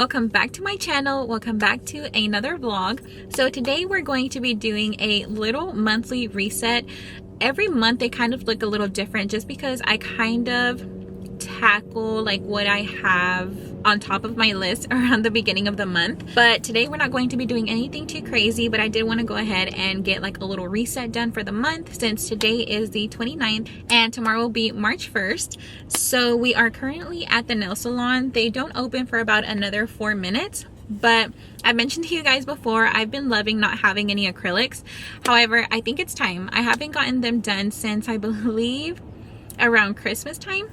Welcome back to my channel. Welcome back to another vlog. So today we're going to be doing a little monthly reset. Every month they kind of look a little different just because I kind of tackle like what I have on top of my list around the beginning of the month. But today we're not going to be doing anything too crazy, but I did want to go ahead and get like a little reset done for the month since today is the 29th and tomorrow will be March 1st. So we are currently at the nail salon. They don't open for about another 4 minutes, but I mentioned to you guys before, I've been loving not having any acrylics. However, I think it's time. I haven't gotten them done since I believe around Christmas time.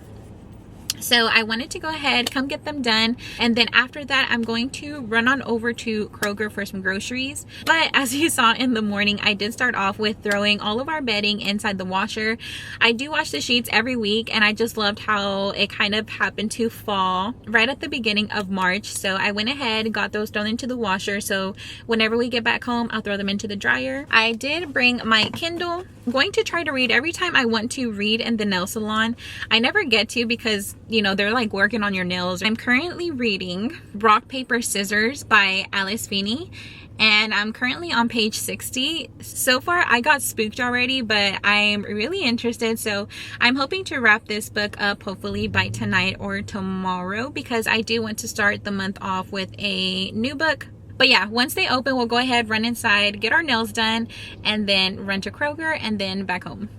So I wanted to go ahead, come get them done, and then after that I'm going to run on over to Kroger for some groceries. But as you saw in the morning, I did start off with throwing all of our bedding inside the washer. I do wash the sheets every week, and I just loved how it kind of happened to fall right at the beginning of March. So I went ahead, got those thrown into the washer, so whenever we get back home I'll throw them into the dryer. I did bring my Kindle. I'm going to try to read every time I want to read in the nail salon. I never get to because, you know, they're like working on your nails. I'm currently reading Rock, Paper, Scissors by Alice Feeney, and I'm currently on page 60. So far I got spooked already, but I'm really interested, so I'm hoping to wrap this book up hopefully by tonight or tomorrow because I do want to start the month off with a new book. But yeah, once they open, we'll go ahead, run inside, get our nails done, and then run to Kroger and then back home.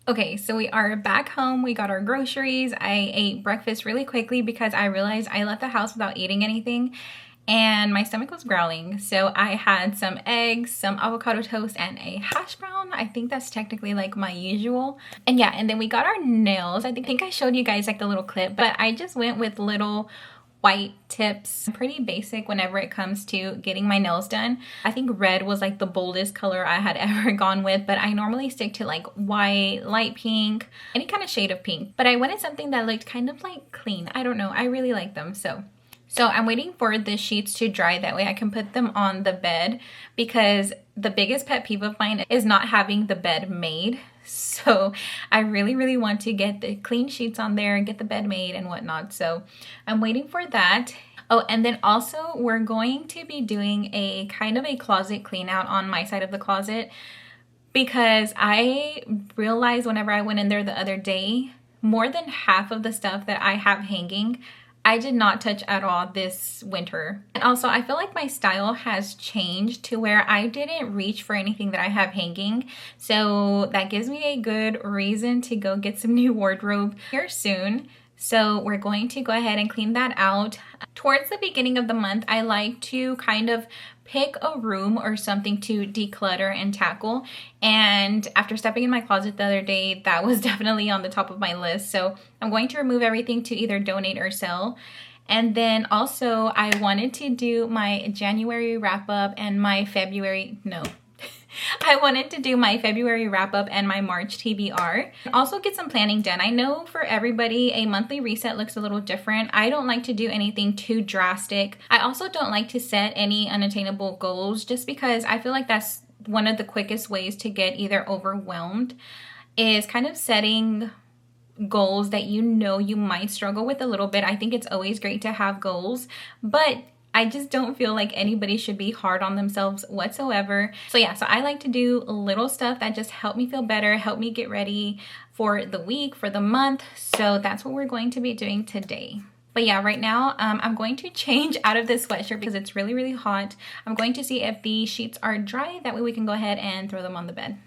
Okay, so we are back home. We got our groceries. I ate breakfast really quickly because I realized I left the house without eating anything and my stomach was growling. So I had some eggs, some avocado toast, and a hash brown. I think that's technically like my usual. And yeah, and then we got our nails. I think I showed you guys like the little clip, but I just went with little white tips. I'm pretty basic whenever it comes to getting my nails done. I think red was like the boldest color I had ever gone with, but I normally stick to like white, light pink, any kind of shade of pink. But I wanted something that looked kind of like clean. I don't know, I really like them. So I'm waiting for the sheets to dry, that way I can put them on the bed, because the biggest pet peeve of mine is not having the bed made. So I really want to get the clean sheets on there and get the bed made and whatnot. So I'm waiting for that. Oh, and then also we're going to be doing a kind of a closet clean out on my side of the closet, because I realized whenever I went in there the other day, more than half of the stuff that I have hanging I did not touch at all this winter. And also I feel like my style has changed to where I didn't reach for anything that I have hanging. So that gives me a good reason to go get some new wardrobe here soon. So we're going to go ahead and clean that out. Towards the beginning of the month, I like to kind of pick a room or something to declutter and tackle. And after stepping in my closet the other day, that was definitely on the top of my list. So I'm going to remove everything to either donate or sell. And then also I wanted to do my January wrap up and my I wanted to do my February wrap up and my March TBR. Also get some planning done. I know for everybody a monthly reset looks a little different. I don't like to do anything too drastic. I also don't like to set any unattainable goals, just because I feel like that's one of the quickest ways to get either overwhelmed, is kind of setting goals that you know you might struggle with a little bit. I think it's always great to have goals, but I just don't feel like anybody should be hard on themselves whatsoever. So yeah, so I like to do little stuff that just help me feel better, help me get ready for the week, for the month. So that's what we're going to be doing today. But yeah, right now I'm going to change out of this sweatshirt because it's really hot. I'm going to see if the sheets are dry. That way we can go ahead and throw them on the bed.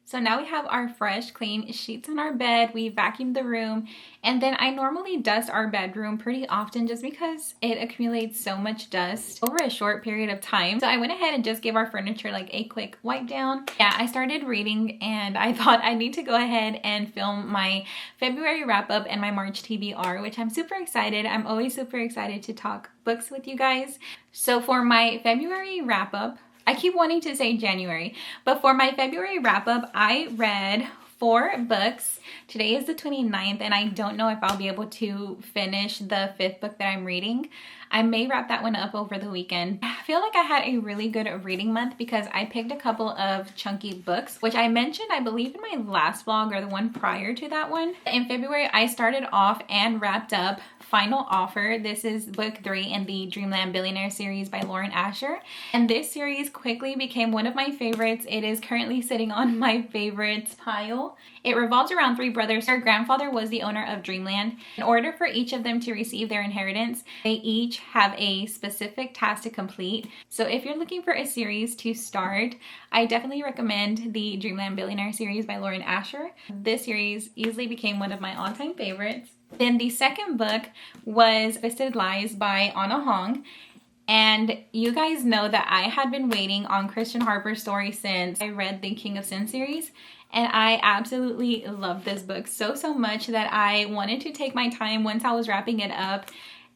So now we have our fresh, clean sheets on our bed. We vacuumed the room, and then I normally dust our bedroom pretty often just because it accumulates so much dust over a short period of time. So I went ahead and just gave our furniture like a quick wipe down. Yeah, I started reading and I thought I need to go ahead and film my February wrap up and my March TBR, which I'm super excited. I'm always super excited to talk books with you guys. So for my February wrap up, I keep wanting to say January, but for my February wrap up, I read 4 books. Today is the 29th, and I don't know if I'll be able to finish the 5th book that I'm reading. I may wrap that one up over the weekend. I feel like I had a really good reading month because I picked a couple of chunky books, which I mentioned, I believe, in my last vlog or the one prior to that one. In February, I started off and wrapped up Final Offer. This is book 3 in the Dreamland Billionaire series by Lauren Asher. And this series quickly became one of my favorites. It is currently sitting on my favorites pile. It revolves around 3 brothers. Their grandfather was the owner of Dreamland. In order for each of them to receive their inheritance, they each have a specific task to complete. So if you're looking for a series to start, I definitely recommend the Dreamland Billionaire series by Lauren Asher. This series easily became one of my all-time favorites. Then the second book was Twisted Lies by Anna Hong. And you guys know that I had been waiting on Christian Harper's story since I read the King of Sin series. And I absolutely love this book so much that I wanted to take my time once I was wrapping it up.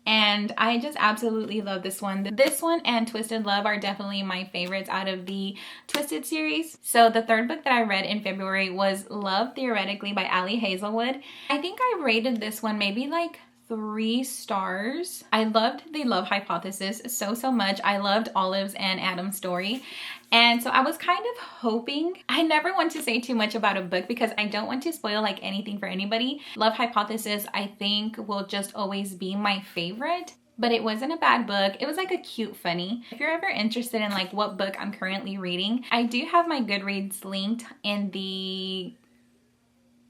And I just absolutely love this one. This one and Twisted Love are definitely my favorites out of the Twisted series. So the third book that I read in February was Love Theoretically by Ali Hazelwood. I think I rated this one maybe like 3 stars. I loved the love hypothesis so much. I loved Olive's and Adam's story. And so I was kind of hoping, I never want to say too much about a book because I don't want to spoil like anything for anybody. Love hypothesis, I think, will just always be my favorite. But it wasn't a bad book. It was like a cute funny. If you're ever interested in like what book I'm currently reading, I do have my Goodreads linked in the,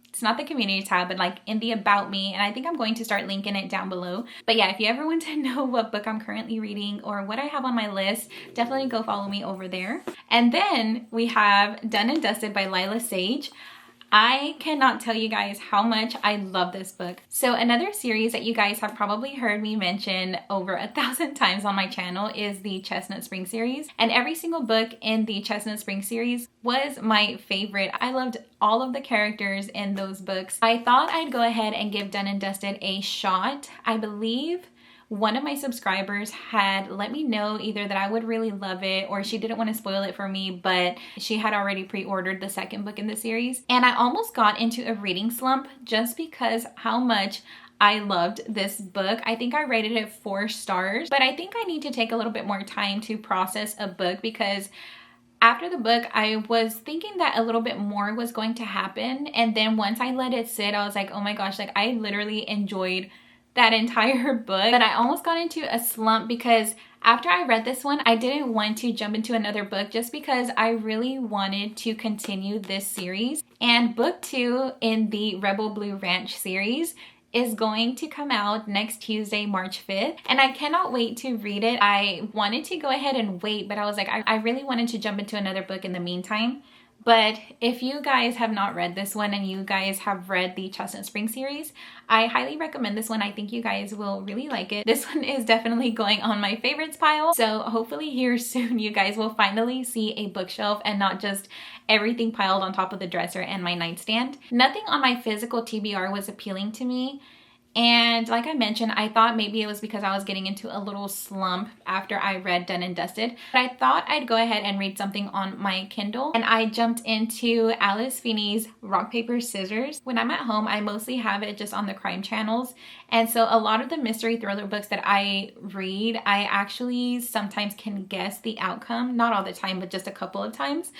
it's not the community tab, but like in the about me, and I think I'm going to start linking it down below. But yeah, if you ever want to know what book I'm currently reading or what I have on my list, definitely go follow me over there. And then we have Done and Dusted by Lila Sage. I cannot tell you guys how much I love this book. So another series that you guys have probably heard me mention over 1,000 times on my channel is the Chestnut Spring series. And every single book in the Chestnut Spring series was my favorite. I loved all of the characters in those books. I thought I'd go ahead and give Done and Dusted a shot. I believe one of my subscribers had let me know either that I would really love it or she didn't want to spoil it for me, but she had already pre-ordered the second book in the series. And I almost got into a reading slump just because how much I loved this book. I think I rated it 4 stars, but I think I need to take a little bit more time to process a book because after the book, I was thinking that a little bit more was going to happen. And then once I let it sit, I was like, oh my gosh, like I literally enjoyed that entire book. But I almost got into a slump because after I read this one, I didn't want to jump into another book just because I really wanted to continue this series. And book 2 in the Rebel Blue Ranch series is going to come out next Tuesday, March 5th. And I cannot wait to read it. I wanted to go ahead and wait, but I was like, I really wanted to jump into another book in the meantime. But if you guys have not read this one and you guys have read the Chestnut Spring series, I highly recommend this one. I think you guys will really like it. This one is definitely going on my favorites pile. So hopefully here soon you guys will finally see a bookshelf and not just everything piled on top of the dresser and my nightstand. Nothing on my physical TBR was appealing to me. And like I mentioned, I thought maybe it was because I was getting into a little slump after I read Done and Dusted. But I thought I'd go ahead and read something on my Kindle. And I jumped into Alice Feeney's Rock, Paper, Scissors. When I'm at home, I mostly have it just on the crime channels. And so a lot of the mystery thriller books that I read, I actually sometimes can guess the outcome. Not all the time, but just a couple of times.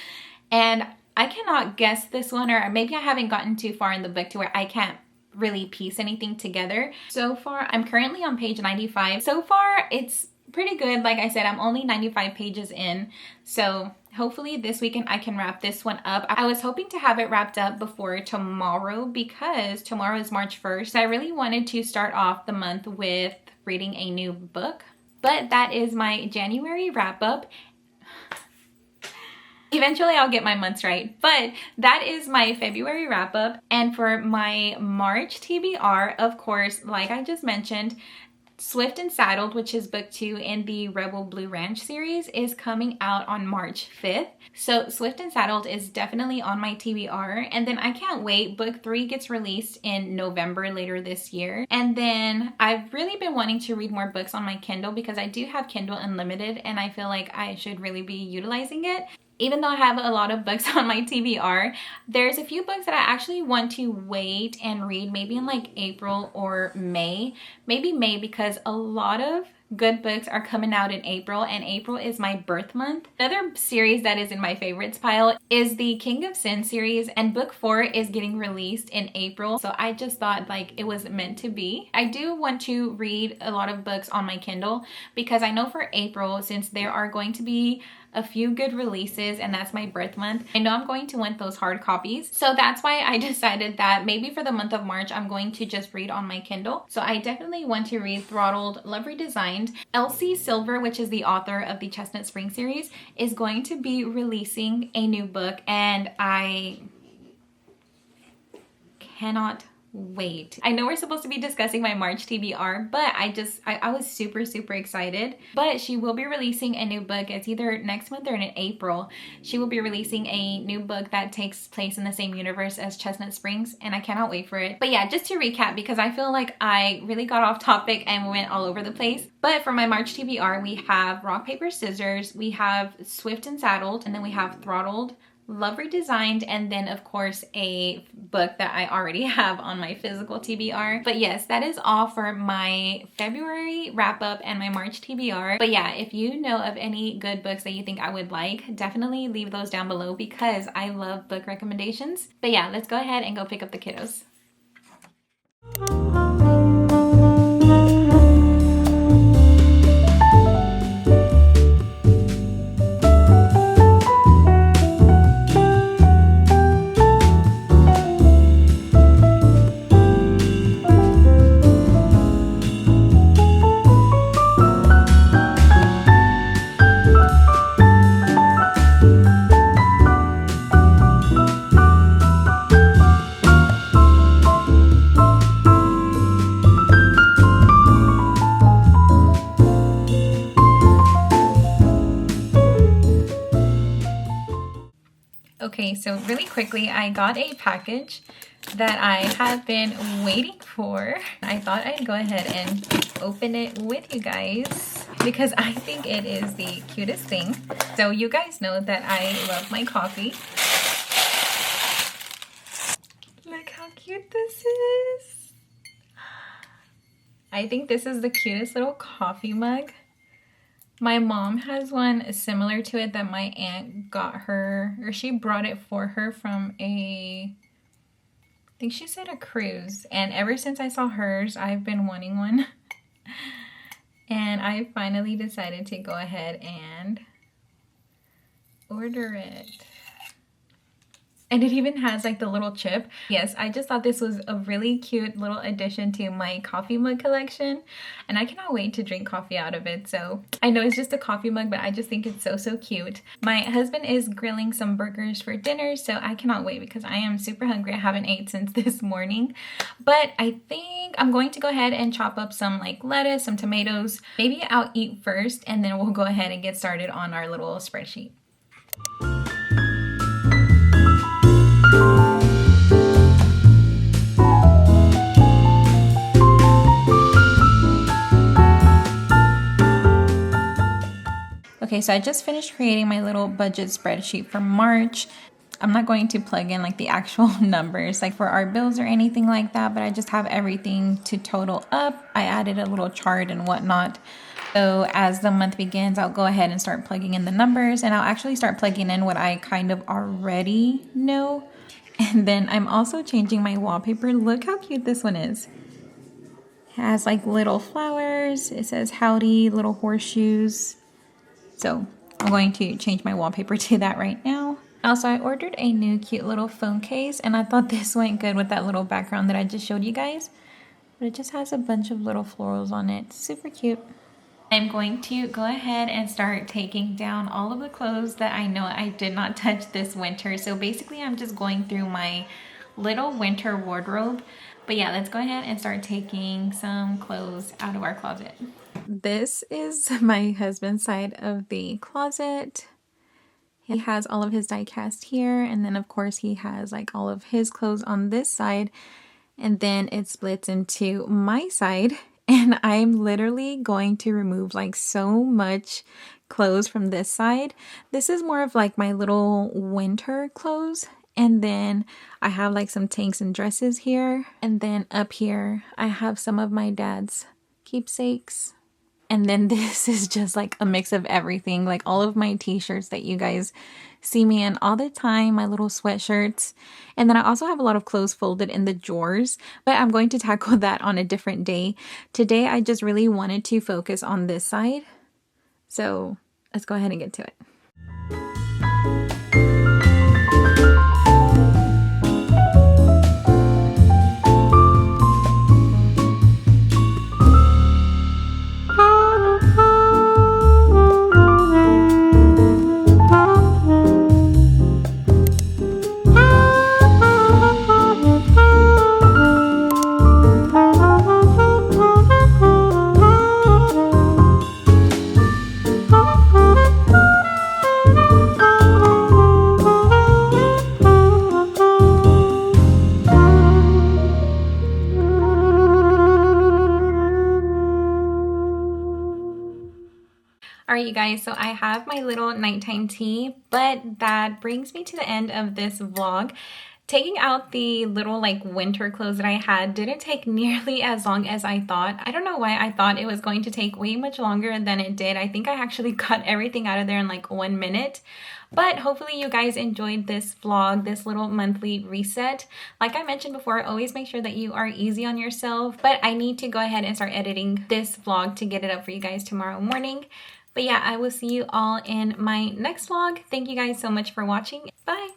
And I cannot guess this one, or maybe I haven't gotten too far in the book to where I can't really piece anything together. So far, I'm currently on page 95. So far, it's pretty good. Like I said, I'm only 95 pages in. So hopefully this weekend I can wrap this one up. I was hoping to have it wrapped up before tomorrow because tomorrow is March 1st. I really wanted to start off the month with reading a new book. But that is my January wrap up. Eventually I'll get my months right, but that is my February wrap up. And for my March TBR, of course, like I just mentioned, Swift and Saddled, which is book 2 in the Rebel Blue Ranch series, is coming out on March 5th. So Swift and Saddled is definitely on my TBR. And then I can't wait. Book 3 gets released in November later this year. And then I've really been wanting to read more books on my Kindle because I do have Kindle Unlimited and I feel like I should really be utilizing it. Even though I have a lot of books on my TBR, there's a few books that I actually want to wait and read maybe in like April or May. Maybe May, because a lot of good books are coming out in April, and April is my birth month. Another series that is in my favorites pile is the King of Sin series, and book 4 is getting released in April, so I just thought like it was meant to be. I do want to read a lot of books on my Kindle because I know for April, since there are going to be a few good releases and that's my birth month, I know I'm going to want those hard copies. So that's why I decided that maybe for the month of March, I'm going to just read on my Kindle. So I definitely want to read Throttled, Love Redesigned. Elsie Silver, which is the author of the Chestnut Spring series, is going to be releasing a new book, and I cannot wait. I know we're supposed to be discussing my March TBR, but I was super excited. But she will be releasing a new book. It's either next month or in April. She will be releasing a new book that takes place in the same universe as Chestnut Springs, and I cannot wait for it. But yeah, just to recap, because I feel like I really got off topic and went all over the place. But for my March TBR, we have Rock, Paper, Scissors, we have Swift and Saddled, and then we have Throttled, Love Redesigned, and then of course a book that I already have on my physical TBR. But yes, that is all for my February wrap up and my March TBR. But yeah, if you know of any good books that you think I would like, definitely leave those down below because I love book recommendations. But yeah, let's go ahead and go pick up the kiddos. Okay, so really quickly, I got a package that I have been waiting for. I thought I'd go ahead and open it with you guys because I think it is the cutest thing. So you guys know that I love my coffee. Look how cute this is. I think this is the cutest little coffee mug. My mom has one similar to it that my aunt got her, or she brought it for her from I think she said a cruise. And ever since I saw hers, I've been wanting one. And I finally decided to go ahead and order it. And it even has like the little chip. Yes, I just thought this was a really cute little addition to my coffee mug collection. And I cannot wait to drink coffee out of it. So I know it's just a coffee mug, but I just think it's so cute. My husband is grilling some burgers for dinner, so I cannot wait because I am super hungry. I haven't ate since this morning. But I think I'm going to go ahead and chop up some like lettuce, some tomatoes. Maybe I'll eat first and then we'll go ahead and get started on our little spreadsheet. Okay, so I just finished creating my little budget spreadsheet for March. I'm not going to plug in like the actual numbers like for our bills or anything like that, but I just have everything to total up. I added a little chart and whatnot. So as the month begins, I'll go ahead and start plugging in the numbers, and I'll actually start plugging in what I kind of already know. And then I'm also changing my wallpaper. Look how cute this one is. It has like little flowers. It says howdy, little horseshoes. So I'm going to change my wallpaper to that right now. Also, I ordered a new cute little phone case, and I thought this went good with that little background that I just showed you guys. But it just has a bunch of little florals on it. Super cute. I'm going to go ahead and start taking down all of the clothes that I know I did not touch this winter. So basically, I'm just going through my little winter wardrobe. But yeah, let's go ahead and start taking some clothes out of our closet. This is my husband's side of the closet. He has all of his die cast here, and then of course he has like all of his clothes on this side, and then it splits into my side, and I'm literally going to remove like so much clothes from this side. This is more of like my little winter clothes. And then I have like some tanks and dresses here. And then up here, I have some of my dad's keepsakes. And then this is just like a mix of everything, like all of my t-shirts that you guys see me in all the time, my little sweatshirts. And then I also have a lot of clothes folded in the drawers, but I'm going to tackle that on a different day. Today, I just really wanted to focus on this side. So let's go ahead and get to it. All right, you guys, so I have my little nighttime tea, but that brings me to the end of this vlog. Taking out the little like winter clothes that I had didn't take nearly as long as I thought. I don't know why I thought it was going to take way much longer than it did. I think I actually got everything out of there in like 1 minute. But hopefully you guys enjoyed this vlog, this little monthly reset. Like I mentioned before, always make sure that you are easy on yourself. But I need to go ahead and start editing this vlog to get it up for you guys tomorrow morning. But yeah, I will see you all in my next vlog. Thank you guys so much for watching. Bye!